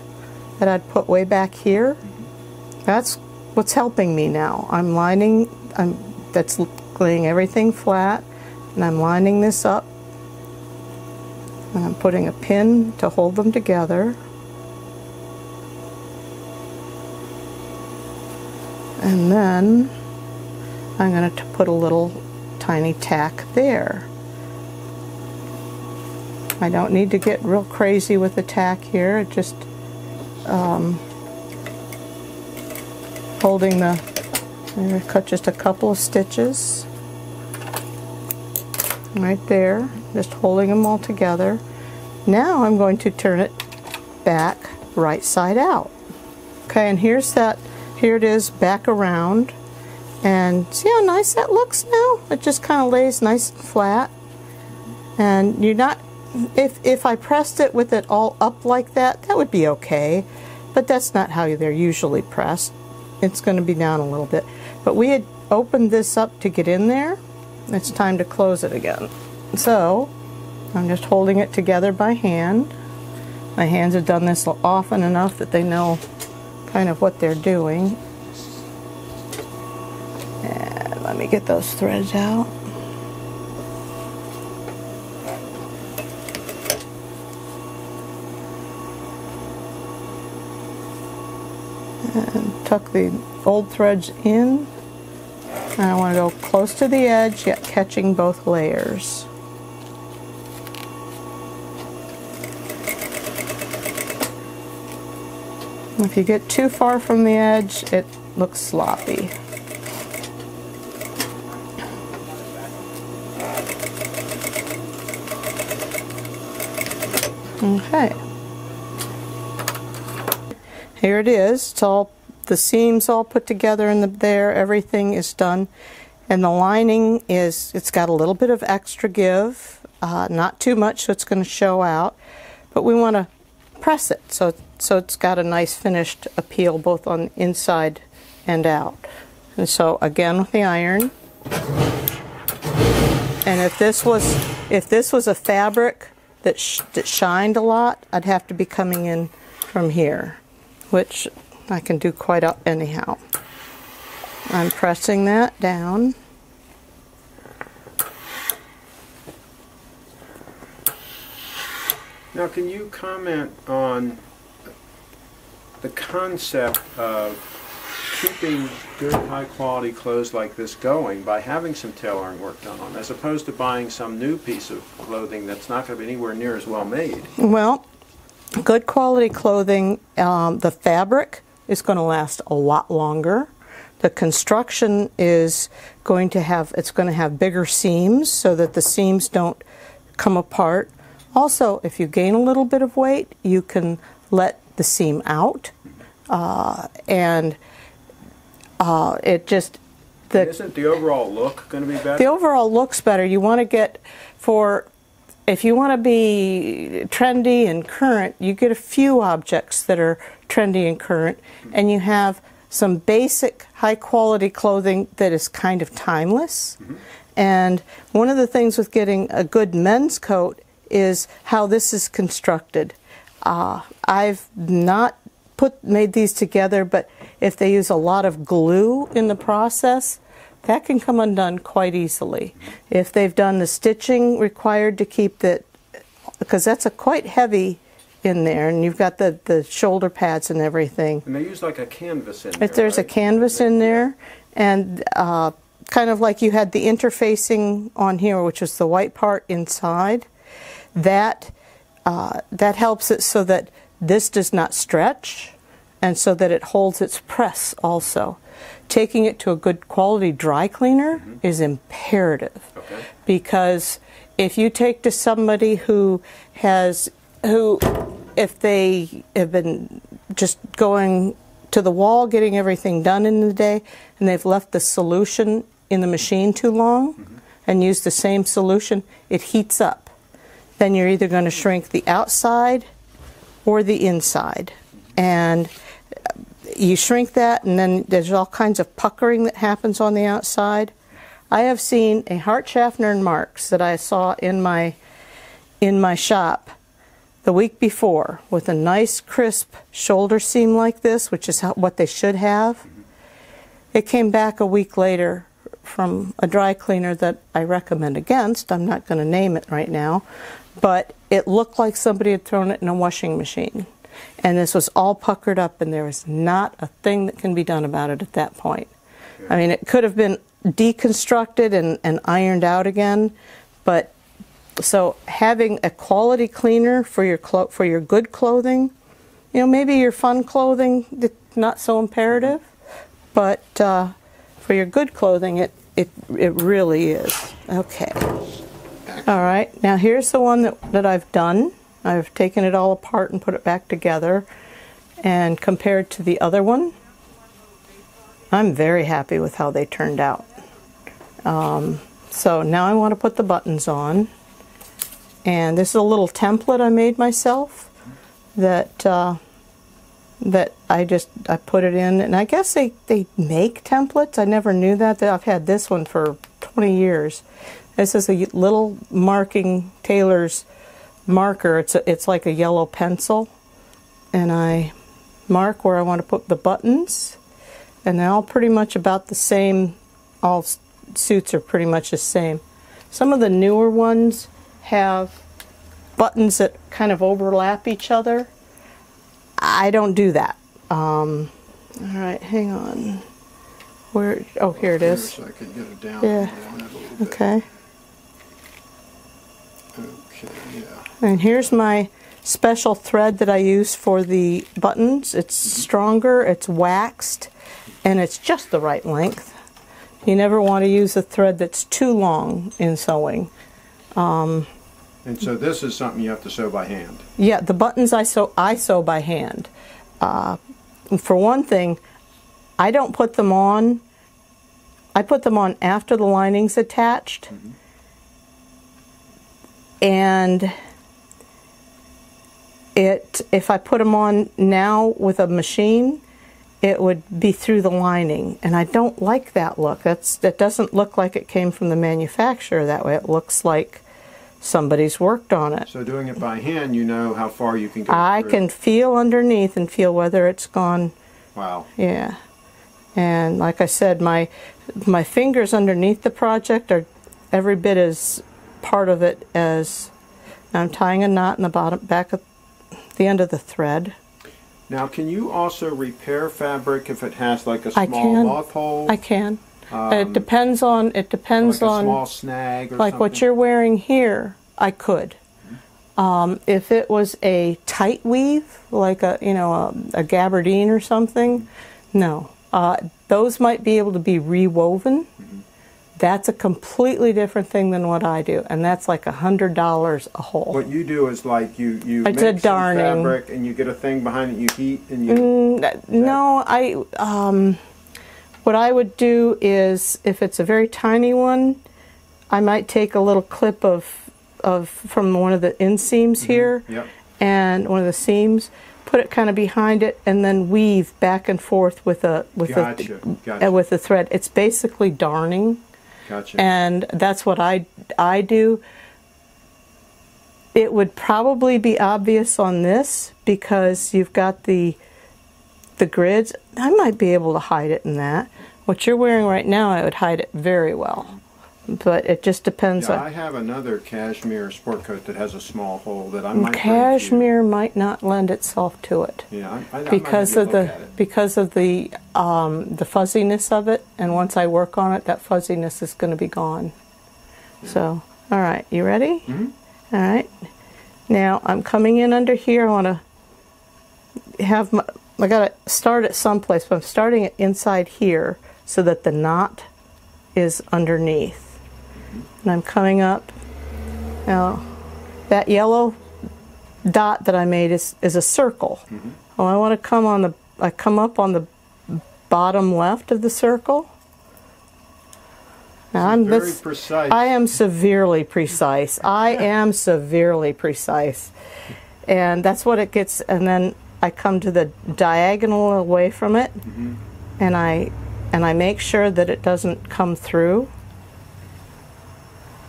that I'd put way back here, that's what's helping me now. That's laying everything flat, and I'm lining this up, and I'm putting a pin to hold them together. And then I'm going to put a little tiny tack there. I don't need to get real crazy with the tack here. It just holding the, I'm going to cut just a couple of stitches right there, just holding them all together. Now I'm going to turn it back right side out. Okay, and here it is back around. And see how nice that looks now? It just kind of lays nice and flat. And you're not, if I pressed it with it all up like that, that would be okay. But that's not how they're usually pressed. It's going to be down a little bit. But we had opened this up to get in there. It's time to close it again. So I'm just holding it together by hand. My hands have done this often enough that they know kind of what they're doing. And let me get those threads out. And tuck the old threads in. And I want to go close to the edge, yet catching both layers. If you get too far from the edge, it looks sloppy. Okay. Here it is. It's all, the seams all put together in there. Everything is done. And the lining is, it's got a little bit of extra give. Not too much, so it's going to show out. But we want to press it so it's got a nice finished appeal both on inside and out. And so again with the iron. And if this was a fabric that shined a lot, I'd have to be coming in from here, which I can do quite up anyhow. I'm pressing that down. Now, can you comment on the concept of keeping good, high-quality clothes like this going by having some tailoring work done on, as opposed to buying some new piece of clothing that's not going to be anywhere near as well made? Well, good quality clothing, the fabric is going to last a lot longer. The construction is going to have, it's going to have bigger seams so that the seams don't come apart. Also, if you gain a little bit of weight, you can let the seam out, and it just... Isn't the overall look going to be better? The overall look's better. You want to get, if you want to be trendy and current, you get a few objects that are trendy and current, and you have some basic high-quality clothing that is kind of timeless. And one of the things with getting a good men's coat is how this is constructed. I've not made these together, but if they use a lot of glue in the process, that can come undone quite easily. If they've done the stitching required to keep it, because that's quite heavy in there, and you've got the shoulder pads and everything. And they use like a canvas in there, If there's a canvas in there, and kind of like you had the interfacing on here, which is the white part inside, that helps it so that this does not stretch, and so that it holds its press also. Taking it to a good quality dry cleaner is imperative, because if you take to somebody who if they have been just going to the wall getting everything done in the day, and they've left the solution in the machine too long and used the same solution, it heats up. Then you're either going to shrink the outside or the inside. And you shrink that, and then there's all kinds of puckering that happens on the outside. I have seen a Hart Schaffner and Marks that I saw in my shop the week before with a nice crisp shoulder seam like this, which is what they should have. It came back a week later from a dry cleaner that I recommend against. I'm not going to name it right now, but it looked like somebody had thrown it in a washing machine. And this was all puckered up, and there was not a thing that can be done about it at that point. I mean, it could have been deconstructed and ironed out again, but so having a quality cleaner for your good clothing, you know, maybe your fun clothing, it's not so imperative, but for your good clothing, it really is. Okay. All right, now here's the one that I've done. I've taken it all apart and put it back together, and compared to the other one, I'm very happy with how they turned out. So now I want to put the buttons on, and this is a little template I made myself that I put it in, and I guess they make templates. I never knew that. I've had this one for 20 years. This is a little marking tailor's marker. It's like a yellow pencil, and I mark where I want to put the buttons, and they're all pretty much about the same. All suits are pretty much the same. Some of the newer ones have buttons that kind of overlap each other. I don't do that. All right, hang on. Where? Oh, here it is. So I could get it down. Yeah. A little bit. Okay. Okay. Yeah. And here's my special thread that I use for the buttons. It's stronger, it's waxed, and it's just the right length. You never want to use a thread that's too long in sewing. And so this is something you have to sew by hand. Yeah, the buttons I sew by hand. For one thing, I don't put them on. I put them on after the lining's attached. And if I put them on now with a machine, it would be through the lining, and I don't like that look. That doesn't look like it came from the manufacturer that way. It looks like somebody's worked on it. So doing it by hand, you know how far you can go I through. can feel underneath and feel whether it's gone. Wow. Yeah. And like I said, my fingers underneath the project are every bit as part of it as I'm tying a knot in the back of the end of the thread. Now, can you also repair fabric if it has like a small moth hole? I can. It depends on. Like a small snag or like something? what you're wearing here. I could. If it was a tight weave, like a gabardine or something, no. Those might be able to be rewoven. That's a completely different thing than what I do, and that's like $100 a hole. What you do is like you It's make a some darning. fabric and you get a thing behind it, you heat and you... No, what I would do is, if it's a very tiny one, I might take a little clip from one of the inseams here, Yep. and one of the seams, put it kind of behind it, and then weave back and forth with the thread. It's basically darning. Gotcha. And that's what I do. It would probably be obvious on this because you've got the grids. I might be able to hide it in that. What you're wearing right now, I would hide it very well. But it just depends on... I have another cashmere sport coat that has a small hole that I might... Cashmere might not lend itself to it. Yeah, I because of the fuzziness of it, and once I work on it, that fuzziness is going to be gone. Yeah. So, all right, you ready? Mm-hmm. All right. Now I'm coming in under here. I want to have I got to start it someplace, but I'm starting it inside here so that the knot is underneath. And I'm coming up. Now, that yellow dot that I made is a circle. Well, I want to come up on the bottom left of the circle. Now I'm very precise. I am severely precise. I am severely precise. And that's what it gets. And then I come to the diagonal away from it, and I make sure that it doesn't come through.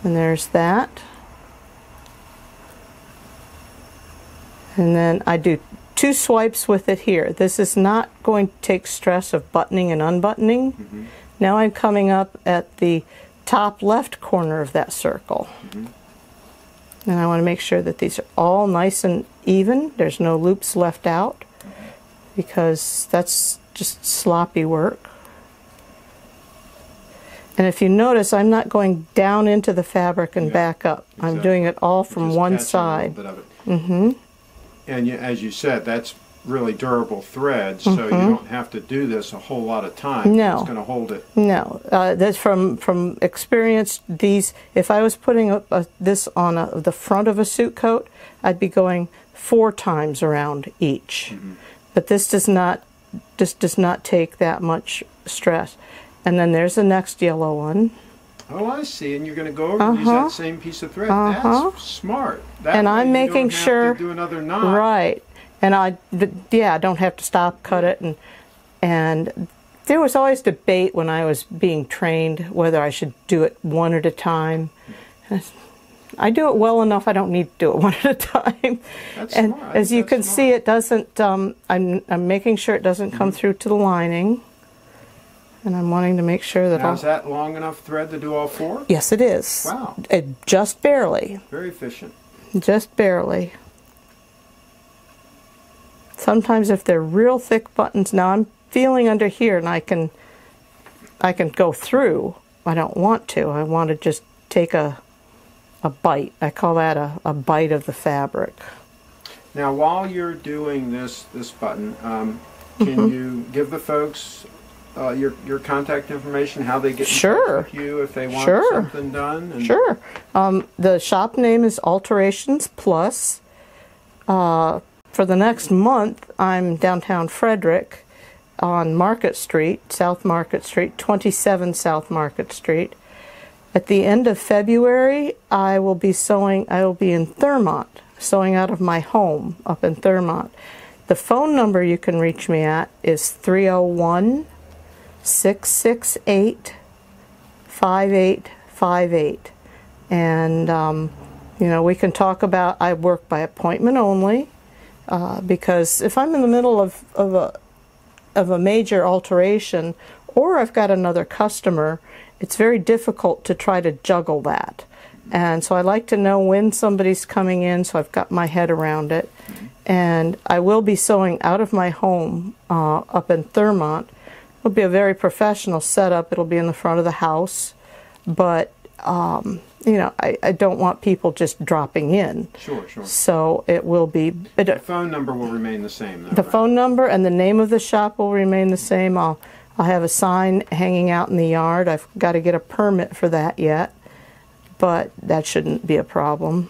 And there's that. And then I do 2 swipes with it here. This is not going to take stress of buttoning and unbuttoning. Now I'm coming up at the top left corner of that circle. And I want to make sure that these are all nice and even. There's no loops left out, because that's just sloppy work. And if you notice, I'm not going down into the fabric and back up. Exactly. I'm doing it all from one side. A little bit of it. And as you said, that's really durable thread, so you don't have to do this a whole lot of time. No. It's going to hold it. No. That's from experience. These, if I was putting this on the front of a suit coat, I'd be going 4 times around each. But this does not take that much stress. And then there's the next yellow one. Oh, I see. And you're going to go over and use that same piece of thread. That's smart. That way I'm making sure. You don't have to do another knot. Right. And I don't have to stop, cut it, and there was always debate when I was being trained whether I should do it one at a time. I do it well enough. I don't need to do it one at a time. That's and smart. as you can see, it doesn't. I'm making sure it doesn't come through to the lining. And I'm wanting to make sure that... Now, is that long enough thread to do all 4? Yes, it is. Wow. Just barely. Very efficient. Just barely. Sometimes if they're real thick buttons... Now I'm feeling under here, and I can go through. I don't want to. I want to just take a bite. I call that a bite of the fabric. Now, while you're doing this button, can you give the folks your contact information, how they get in touch with you if they want something done? And Sure. The shop name is Alterations Plus. For the next month, I'm downtown Frederick on Market Street, South Market Street, 27 South Market Street. At the end of February, I will be in Thurmont, sewing out of my home up in Thurmont. The phone number you can reach me at is 301-668-5858. And, you know, we can talk about, I work by appointment only, because if I'm in the middle of a major alteration, or I've got another customer, it's very difficult to try to juggle that. And so I like to know when somebody's coming in, so I've got my head around it. And I will be sewing out of my home up in Thurmont. It'll be a very professional setup. It'll be in the front of the house. But, you know, I don't want people just dropping in. Sure. So it will be... The phone number will remain the same, though, The phone number and the name of the shop will remain the same. I'll have a sign hanging out in the yard. I've got to get a permit for that yet, but that shouldn't be a problem.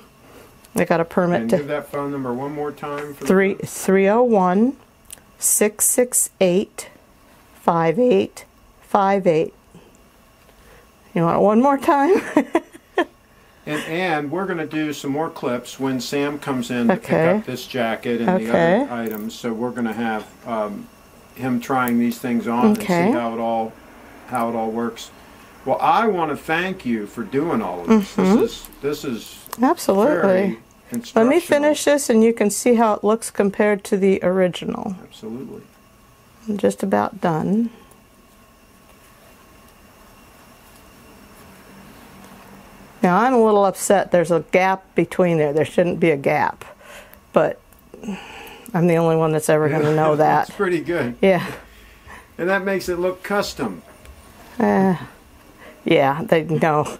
I got a permit and to... give that phone number one more time. For 301-668-5858. You want it one more time? And we're going to do some more clips when Sam comes in to pick up this jacket and the other items. So we're going to have him trying these things on and see how it all works. Well, I want to thank you for doing all of this. This is absolutely very instructional. Let me finish this, and you can see how it looks compared to the original. Absolutely. I'm just about done. Now, I'm a little upset there's a gap between there. There shouldn't be a gap, but I'm the only one that's ever going to know that. That's pretty good. Yeah. And that makes it look custom. Yeah, they know.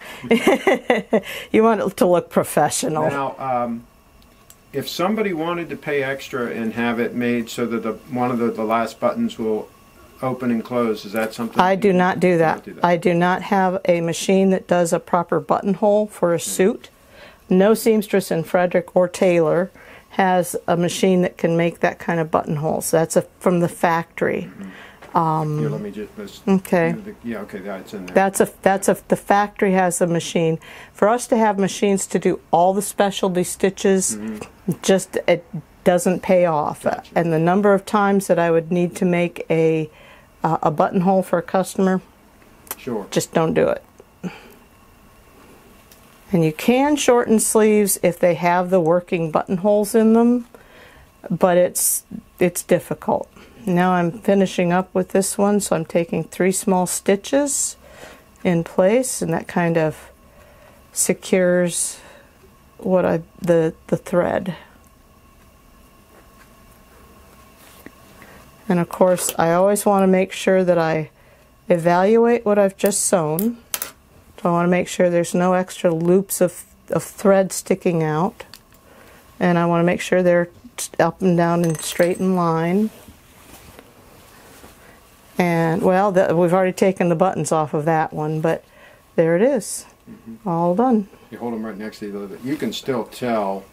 You want it to look professional. Now, if somebody wanted to pay extra and have it made so that one of the last buttons will open and close, is that something? I do not do that. I do not have a machine that does a proper buttonhole for a suit. No seamstress in Frederick or Taylor has a machine that can make that kind of buttonholes. That's from the factory. Here, let me just. Okay. That's in there. The factory has a machine. For us to have machines to do all the specialty stitches, just it doesn't pay off. Gotcha. And the number of times that I would need to make a buttonhole for a customer, just don't do it. And you can shorten sleeves if they have the working buttonholes in them, but it's difficult. Now I'm finishing up with this one, so I'm taking 3 small stitches in place, and that kind of secures the thread. And of course, I always want to make sure that I evaluate what I've just sewn. So I want to make sure there's no extra loops of thread sticking out, and I want to make sure they're up and down and straight in line. And, well, we've already taken the buttons off of that one, but there it is. All done. You hold them right next to each other. You can still tell.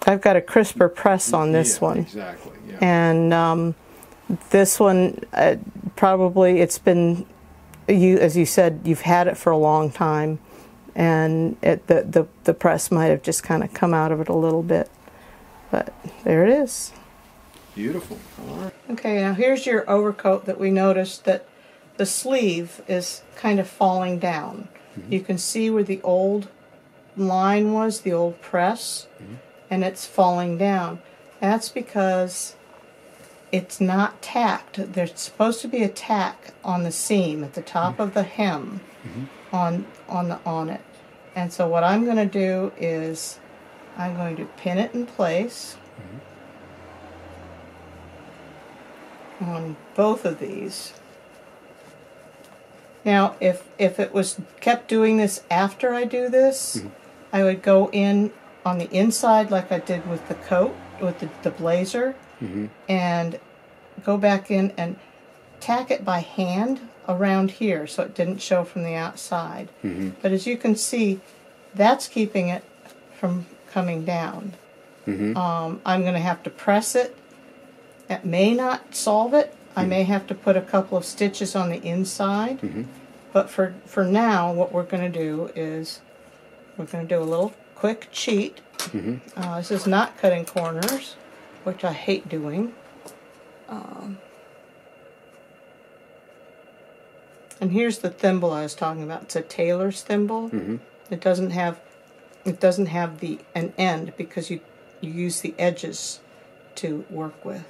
I've got a crisper press on this one. Exactly, yeah. And this one, probably it's been, as you said, you've had it for a long time, and the press might have just kind of come out of it a little bit. But there it is. Beautiful. All right. Okay, now here's your overcoat that we noticed that the sleeve is kind of falling down. You can see where the old line was, the old press, and it's falling down. That's because it's not tacked. There's supposed to be a tack on the seam at the top of the hem on it. And so what I'm going to do is I'm going to pin it in place. on both of these. Now, if it was kept doing this after I do this, I would go in on the inside like I did with the coat, with the blazer, and go back in and tack it by hand around here so it didn't show from the outside. But as you can see, that's keeping it from coming down. I'm going to have to press it. It may not solve it. I may have to put a couple of stitches on the inside. But for now, what we're going to do is we're going to do a little quick cheat. This is not cutting corners, which I hate doing. And here's the thimble I was talking about. It's a Tailor's thimble. It doesn't have an end because you use the edges to work with,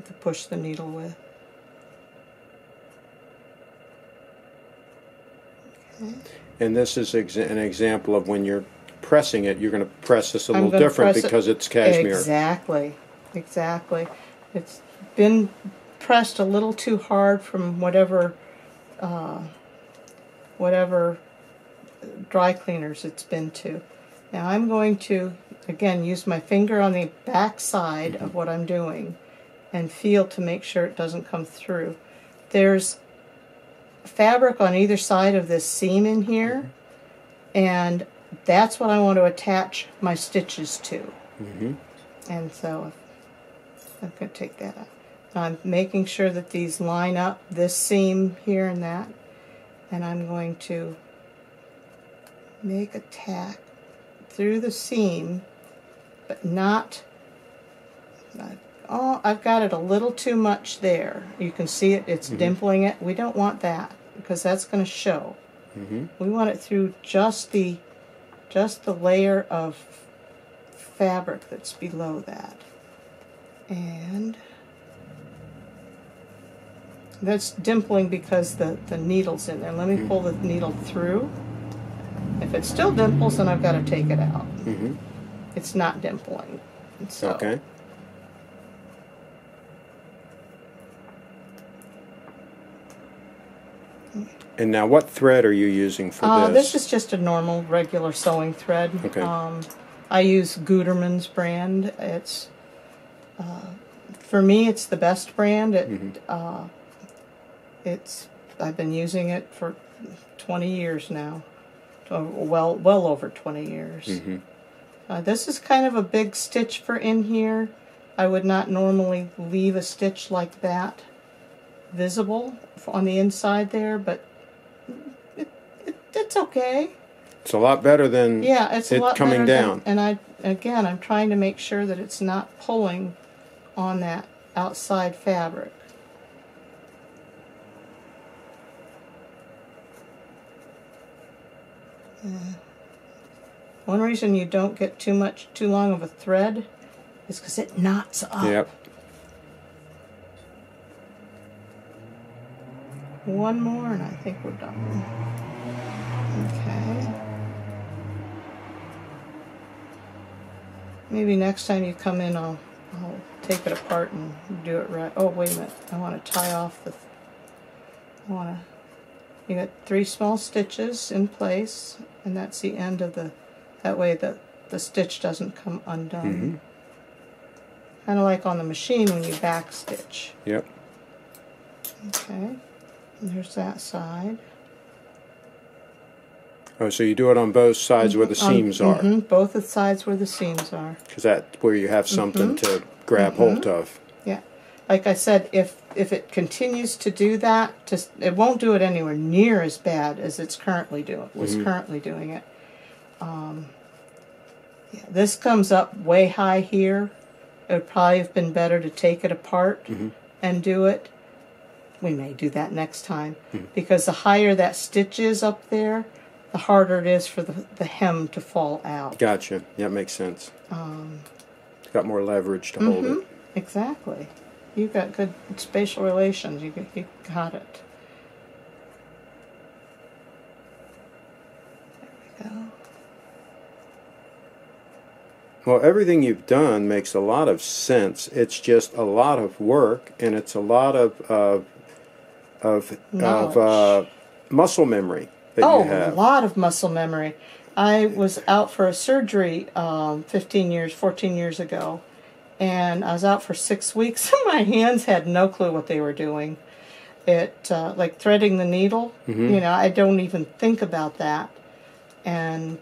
to push the needle with. Okay. And this is an example of when you're pressing it, you're going to press this a little different because it's cashmere. Exactly. It's been pressed a little too hard from whatever dry cleaners it's been to. Now I'm going to, again, use my finger on the back side of what I'm doing and feel to make sure it doesn't come through. There's fabric on either side of this seam in here, and that's what I want to attach my stitches to. And so I'm going to take that out. I'm making sure that these line up, this seam here and that, and I'm going to make a tack through the seam, but not, oh, I've got it a little too much there. You can see it, it's dimpling it. We don't want that because that's going to show. We want it through just the layer of fabric that's below that. And that's dimpling because the needle's in there. Let me pull the needle through. If it still dimples, then I've got to take it out. It's not dimpling. So. Okay. And now what thread are you using for this? This is just a normal, regular sewing thread. Okay. I use Gutermann's brand. It's, for me, it's the best brand. I've been using it for 20 years now. Well over 20 years. This is kind of a big stitch for in here. I would not normally leave a stitch like that visible on the inside there, but it's okay. It's a lot better than it's a lot coming better down. And I'm trying to make sure that it's not pulling on that outside fabric. One reason you don't get too long of a thread is because it knots up. Yep. One more and I think we're done. Okay. Maybe next time you come in I'll take it apart and do it right. Oh, wait a minute. I want to tie off the... You got 3 small stitches in place, and that's the end of the... That way the stitch doesn't come undone. Kind of like on the machine when you back stitch. Yep. Okay. And there's that side. Oh, so you do it on both sides where the seams are. Both the sides where the seams are. Because that's where you have something to grab hold of. Yeah. Like I said, if it continues to do that, it won't do it anywhere near as bad as it's currently doing. Currently doing it. This comes up way high here. It would probably have been better to take it apart and do it. We may do that next time because the higher that stitch is up there, the harder it is for the hem to fall out. Gotcha. Yeah, makes sense. It's got more leverage to hold it. Exactly. You've got good spatial relations. You got it. There we go. Well, everything you've done makes a lot of sense. It's just a lot of work, and it's a lot of muscle memory that you have. A lot of muscle memory. I was out for a surgery 14 years ago, and I was out for 6 weeks, and my hands had no clue what they were doing. Like threading the needle, I don't even think about that, and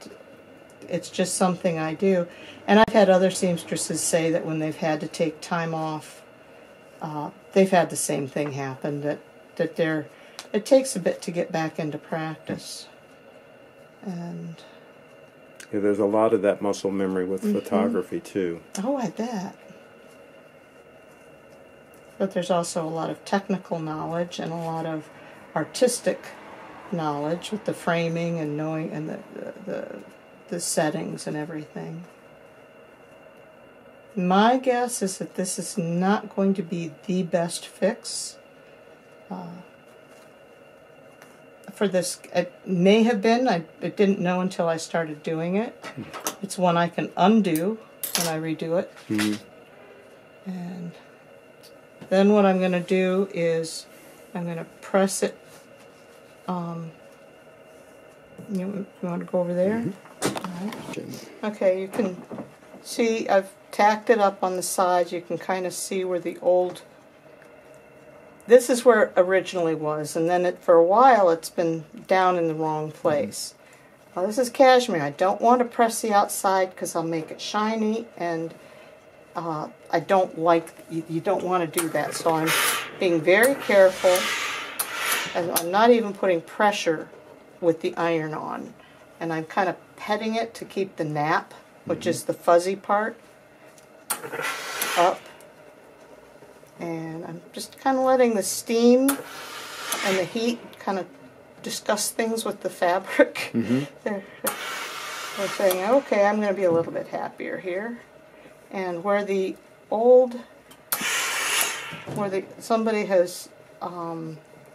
it's just something I do. And I've had other seamstresses say that when they've had to take time off, they've had the same thing happen, that it takes a bit to get back into practice. And yeah, there's a lot of that muscle memory with photography too. Oh, I bet. But there's also a lot of technical knowledge and a lot of artistic knowledge with the framing and knowing and the settings and everything. My guess is that this is not going to be the best fix for this. It may have been. I didn't know until I started doing it. It's one I can undo when I redo it. And then what I'm going to do is I'm going to press it. You want to go over there? All right. Okay, you can see I've tacked it up on the sides. You can kind of see where the old... This is where it originally was, and then for a while it's been down in the wrong place. Now this is cashmere. I don't want to press the outside because I'll make it shiny, and I don't like... You don't want to do that, so I'm being very careful. And I'm not even putting pressure with the iron on, and I'm kind of petting it to keep the nap, which is the fuzzy part, up, and I'm just kind of letting the steam and the heat kind of discuss things with the fabric. They're saying, okay, I'm going to be a little bit happier here, and where the old, somebody has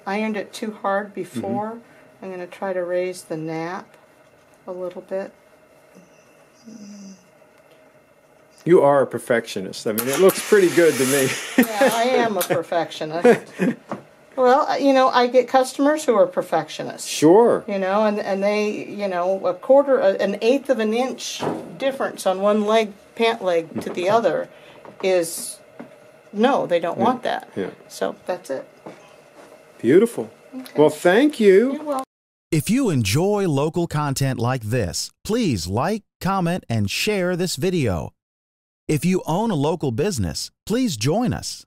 ironed it too hard before, I'm going to try to raise the nap a little bit. You are a perfectionist. I mean, it looks pretty good to me. Yeah, I am a perfectionist. Well, I get customers who are perfectionists. Sure. And they, an eighth of an inch difference on one pant leg to the other is, no, they don't want that. Yeah. So that's it. Beautiful. Okay. Well, thank you. You're welcome. If you enjoy local content like this, please like, comment, and share this video. If you own a local business, please join us.